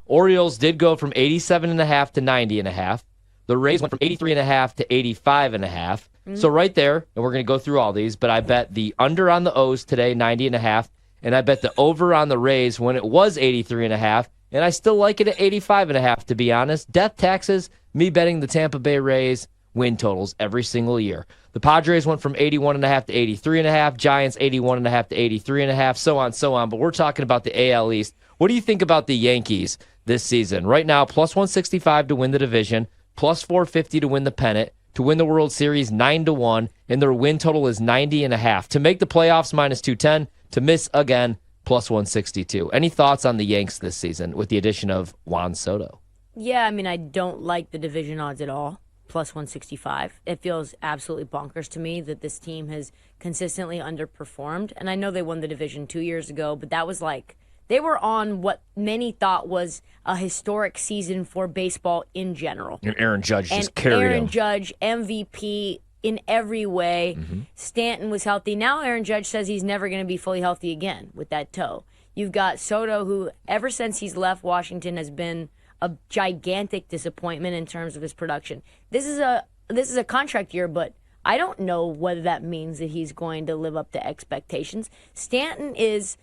Orioles did go from 87.5 to 90.5. The Rays went from 83.5 to 85.5. So right there, and we're going to go through all these, but I bet the under on the O's today, 90.5, and I bet the over on the Rays when it was 83.5, and I still like it at 85.5, to be honest. Death taxes, me betting the Tampa Bay Rays win totals every single year. The Padres went from 81.5 to 83.5, Giants 81.5 to 83.5, so on. But we're talking about the AL East. What do you think about the Yankees this season? Right now, plus 165 to win the division, plus 450 to win the pennant, to win the World Series 9-1, and their win total is 90.5. To make the playoffs, minus 210. To miss again, plus 162. Any thoughts on the Yanks this season with the addition of Juan Soto? Yeah, I mean, I don't like the division odds at all. Plus 165. It feels absolutely bonkers to me that this team has consistently underperformed. And I know they won the division 2 years ago, but that was like, they were on what many thought was a historic season for baseball in general. And Aaron Judge just carried him. Aaron Judge, MVP in every way. Stanton was healthy. Now Aaron Judge says he's never going to be fully healthy again with that toe. You've got Soto, who ever since he's left Washington has been a gigantic disappointment in terms of his production. This is a contract year, but I don't know whether that means that he's going to live up to expectations. Stanton is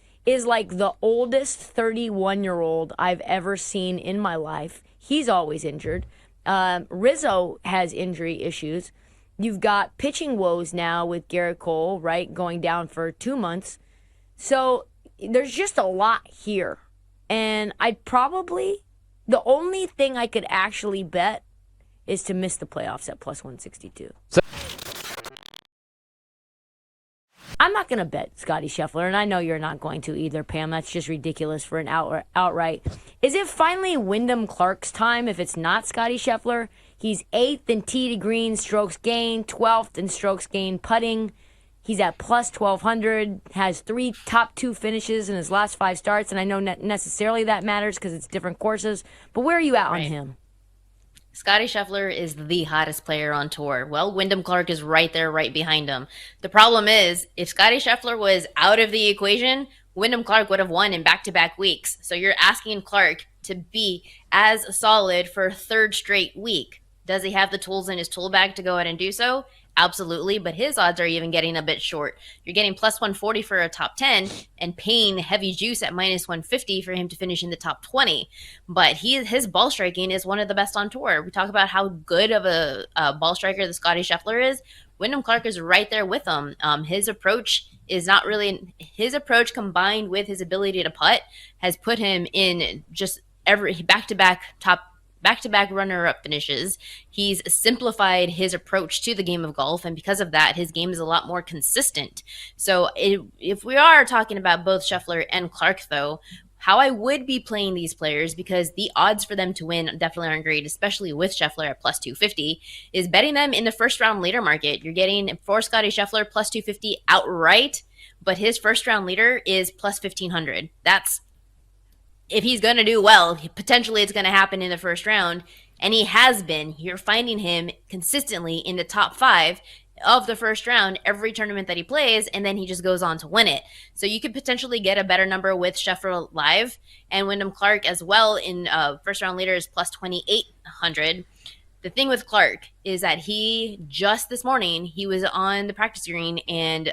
like the oldest 31-year-old I've ever seen in my life. He's always injured. Rizzo has injury issues. You've got pitching woes now with Garrett Cole, right, going down for 2 months. So there's just a lot here. And the only thing I could actually bet is to miss the playoffs at plus 162. I'm not going to bet Scotty Scheffler, and I know you're not going to either, Pam. That's just ridiculous for an outright. Is it finally Wyndham Clark's time if it's not Scotty Scheffler? He's 8th in tee to green strokes gained, 12th in strokes gained putting. He's at plus 1,200, has 3 top 2 finishes in his last 5 starts, and I know not necessarily that matters because it's different courses, but where are you at on him? Scotty Scheffler is the hottest player on tour. Well, Wyndham Clark is right there, right behind him. The problem is, if Scotty Scheffler was out of the equation, Wyndham Clark would have won in back-to-back weeks. So you're asking Clark to be as solid for a third straight week. Does he have the tools in his tool bag to go ahead and do so? Absolutely, but his odds are even getting a bit short. You're getting plus 140 for a top 10 and paying heavy juice at minus 150 for him to finish in the top 20. But his ball striking is one of the best on tour. We talk about how good of a ball striker the Scotty Scheffler is. Wyndham Clark is right there with him. His approach combined with his ability to putt has put him in just every back-to-back runner-up finishes. He's simplified his approach to the game of golf, and because of that, his game is a lot more consistent. So if we are talking about both Scheffler and Clark, though, how I would be playing these players, because the odds for them to win definitely aren't great, especially with Scheffler at plus 250, is betting them in the first-round leader market. You're getting, for Scotty Scheffler, plus 250 outright, but his first-round leader is plus 1,500. That's if he's going to do well, potentially it's going to happen in the first round, and he has been. You're finding him consistently in the top 5 of the first round every tournament that he plays, and then he just goes on to win it. So you could potentially get a better number with Scheffler live, and Wyndham Clark as well in first round leader is plus 2,800. The thing with Clark is that just this morning, he was on the practice green and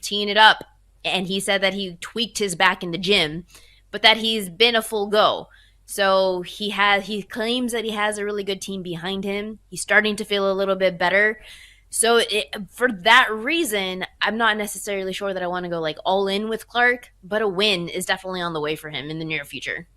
teeing it up, and he said that he tweaked his back in the gym, but that he's been a full go. So he claims that he has a really good team behind him. He's starting to feel a little bit better. So for that reason, I'm not necessarily sure that I want to go like all in with Clark, but a win is definitely on the way for him in the near future.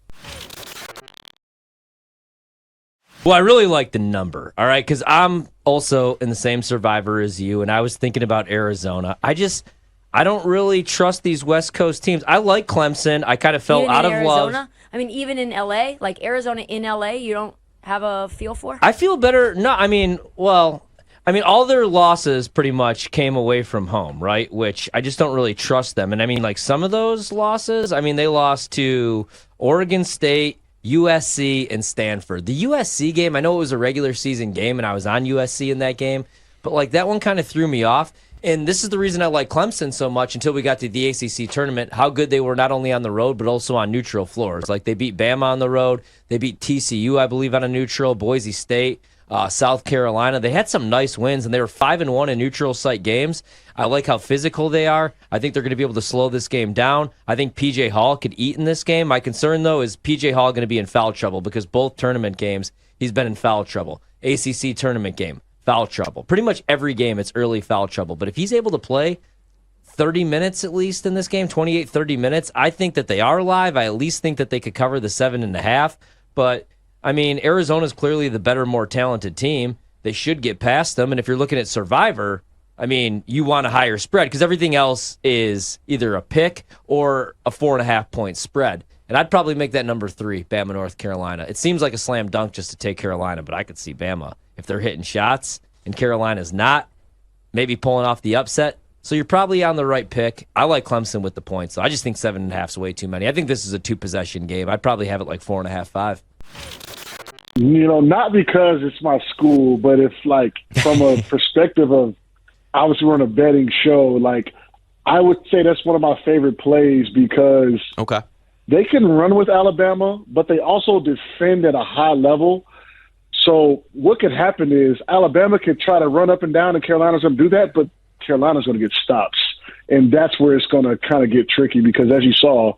Well, I really like the number, all right, because I'm also in the same survivor as you, and I was thinking about Arizona. I don't really trust these West Coast teams. I like Clemson. I kind of felt out of love. I mean, even in L.A., like Arizona in L.A., you don't have a feel for? I feel better. No, all their losses pretty much came away from home, right? Which I just don't really trust them. And I mean, like some of those losses, they lost to Oregon State, USC, and Stanford. The USC game, I know it was a regular season game, and I was on USC in that game, but like that one kind of threw me off. And this is the reason I like Clemson so much until we got to the ACC tournament, how good they were not only on the road, but also on neutral floors. Like they beat Bama on the road. They beat TCU, I believe, on a neutral, Boise State, South Carolina. They had some nice wins, and they were 5-1 in neutral site games. I like how physical they are. I think they're going to be able to slow this game down. I think P.J. Hall could eat in this game. My concern, though, is P.J. Hall going to be in foul trouble because both tournament games, he's been in foul trouble. ACC tournament game, foul trouble. Pretty much every game, it's early foul trouble. But if he's able to play 30 minutes at least in this game, 28, 30 minutes, I think that they are live. I at least think that they could cover the 7.5. But, I mean, Arizona's clearly the better, more talented team. They should get past them. And if you're looking at Survivor, I mean, you want a higher spread because everything else is either a pick or a 4.5-point spread. And I'd probably make that number 3, Bama, North Carolina. It seems like a slam dunk just to take Carolina, but I could see Bama, if they're hitting shots and Carolina's not, maybe pulling off the upset. So you're probably on the right pick. I like Clemson with the points. So I just think 7.5 is way too many. I think this is a 2-possession game. I'd probably have it like 4.5, 5. Not because it's my school, but it's like from a perspective of obviously we're on a betting show. Like I would say that's one of my favorite plays because they can run with Alabama, but they also defend at a high level. So what could happen is Alabama could try to run up and down, and Carolina's going to do that, but Carolina's going to get stops. And that's where it's going to kind of get tricky because, as you saw,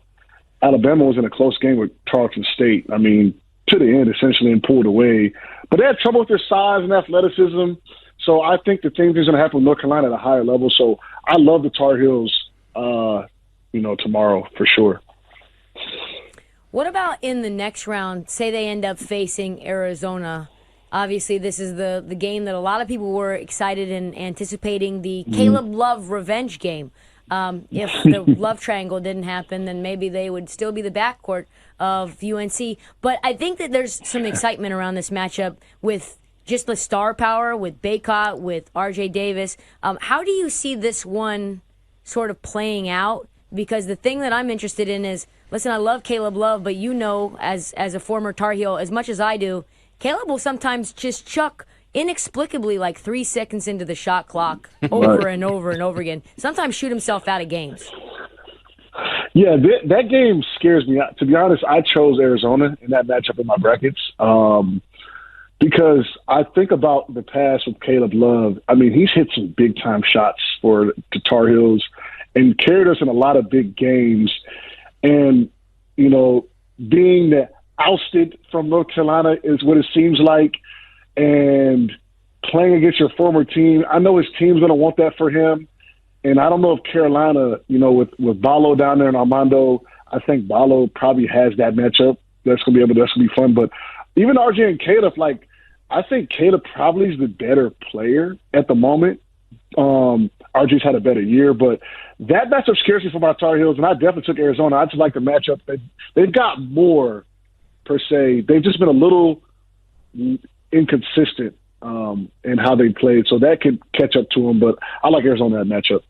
Alabama was in a close game with Tarleton State. I mean, to the end, essentially, and pulled away. But they had trouble with their size and athleticism. So I think the same thing's going to happen with North Carolina at a higher level. So I love the Tar Heels, tomorrow for sure. What about in the next round? Say they end up facing Arizona. Obviously, this is the game that a lot of people were excited and anticipating, the Caleb Love revenge game. If the love triangle didn't happen, then maybe they would still be the backcourt of UNC. But I think that there's some excitement around this matchup with just the star power, with Baycott, with R.J. Davis. How do you see this one sort of playing out? Because the thing that I'm interested in is, listen, I love Caleb Love, but as a former Tar Heel, as much as I do, Caleb will sometimes just chuck inexplicably like 3 seconds into the shot clock over and over and over again. Sometimes shoot himself out of games. Yeah, that game scares me. To be honest, I chose Arizona in that matchup in my brackets because I think about the past with Caleb Love. I mean, he's hit some big-time shots for the Tar Heels and carried us in a lot of big games. And, being ousted from North Carolina is what it seems like. And playing against your former team, I know his team's going to want that for him. And I don't know if Carolina, with Ballo down there and Armando, I think Ballo probably has that matchup. That's going to be fun. But even RJ and Caleb, I think Caleb probably is the better player at the moment. RJ's had a better year, but that matchup scares me for my Tar Heels, and I definitely took Arizona. I just like the matchup. They've got more, per se. They've just been a little inconsistent in how they played, so that could catch up to them. But I like Arizona in that matchup.